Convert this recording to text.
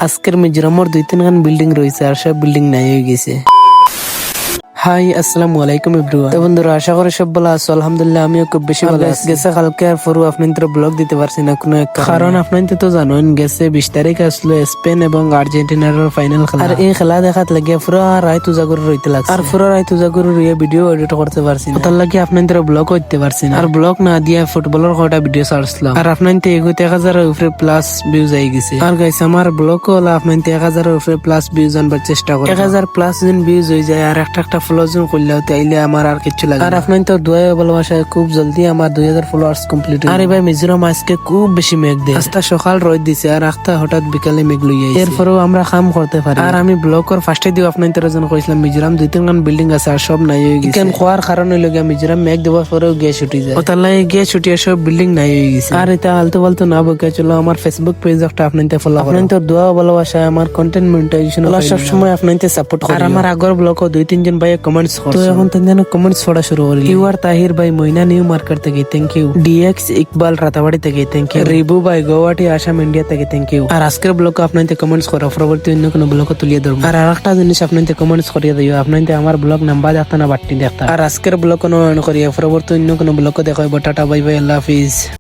আজকের মিজোরামর 2-3 বিল্ডিং রয়েছে আর সব বিল্ডিং নাই হয়ে গেছে। হাই আসসালামু আলাইকুম এভরিওয়ান। তো বন্ধুরা আশা করি সব ভালো আছো। আলহামদুলিল্লাহ আমিও খুব বেশি ভালো আছি। গেছে কালকে আর পরও আপনাদের ব্লগ দিতে পারছি না কোনো এক কারণ আপনাদের তো জানেন গেছে 20 তারিখ আসলো স্পেন এবং আর্জেন্টিনার ফাইনাল খেলা। আর এই খেলা দেখাত লাগে পুরো রাত উজাগর রইতে লাগছে আর পুরো রাত উজাগর রইয়া ভিডিও এডিট করতে পারছি না। তার লাগে আপনাদের ব্লগ করতে পারছি না আর ব্লগ না দিয়া ফুটবলের কটা ভিডিও ছাড়ছিলাম আর আপনাদের 1000 এর উপরে প্লাস ভিউজ আই গেছে। আর গাইস আমার ব্লগ হলো আপনাদের 1000 এর উপরে প্লাস ভিউজ আনবার চেষ্টা করি। 1000 প্লাস জন ভিউজ হয়ে যায় আর একটা ফলোজন করলে তাইলে আমার আর কিছু লাগে আর আপনার তো দোয়া ভালোবাসায় খুব জলদি আমার 2000 ফলোয়ার্স কমপ্লিট। আর এবার মিজোরাম আজকে খুব বেশি মেঘ দেয়। আস্তা সকাল রোদ দিছে আর আস্তা হঠাৎ বিকালে মেঘ লই আইছে। এরপরেও আমরা কাম করতে পারি। আর আমি ব্লগের ফার্স্টে দিও আপনাদের জন কইছিলাম মিজোরাম 2-3 বিল্ডিং আছে আর সব নাই হয়ে গেছে। কেন খোয়ার কারণে লগা মিজোরাম মেঘ দেওয়ার পরেও গ্যাস ছুটি যায়। ওটার লাগে গ্যাস ছুটিয়ে সব বিল্ডিং নাই হয়ে গেছে। আর এটা আলতো ফালতো না বকে চলো আমার ফেসবুক পেজ একটা আপনাদের ফলো করুন। আপনাদের দোয়া ভালোবাসায় আমার কন্টেন্ট মনিটাইজেশন সব সময় আপনাদের সাপোর্ট করে। আর আমার আগর ব্লগও 2-3 জন ভাই কমেন্টস করছে। তো এখন তেন কমেন্টস পড়া শুরু করি। ইউ আর তাহির ভাই মইনা নিউ মার্কেট থেকে থ্যাংক ইউ। ডিএক্স ইকবাল রাতাবাড়ি থেকে থ্যাংক ইউ। রিবু ভাই গুয়াহাটি আসাম ইন্ডিয়া থেকে থ্যাংক ইউ। আর আজকের ব্লগ আপনাদের কমেন্টস করা পরবর্তী অন্য কোনো ব্লগ তুলিয়ে ধরবো। আর আরেকটা জিনিস আপনাদের কমেন্টস করিয়ে দিও আপনাদের আমার ব্লগ নাম্বার দেখতা না বাট্টি দেখতা। আর আজকের ব্লগ কোনো করিয়া পরবর্তী অন্য কোনো ব্লগ দেখাবো। টাটা বাই বাই আল্লাহ হাফিজ।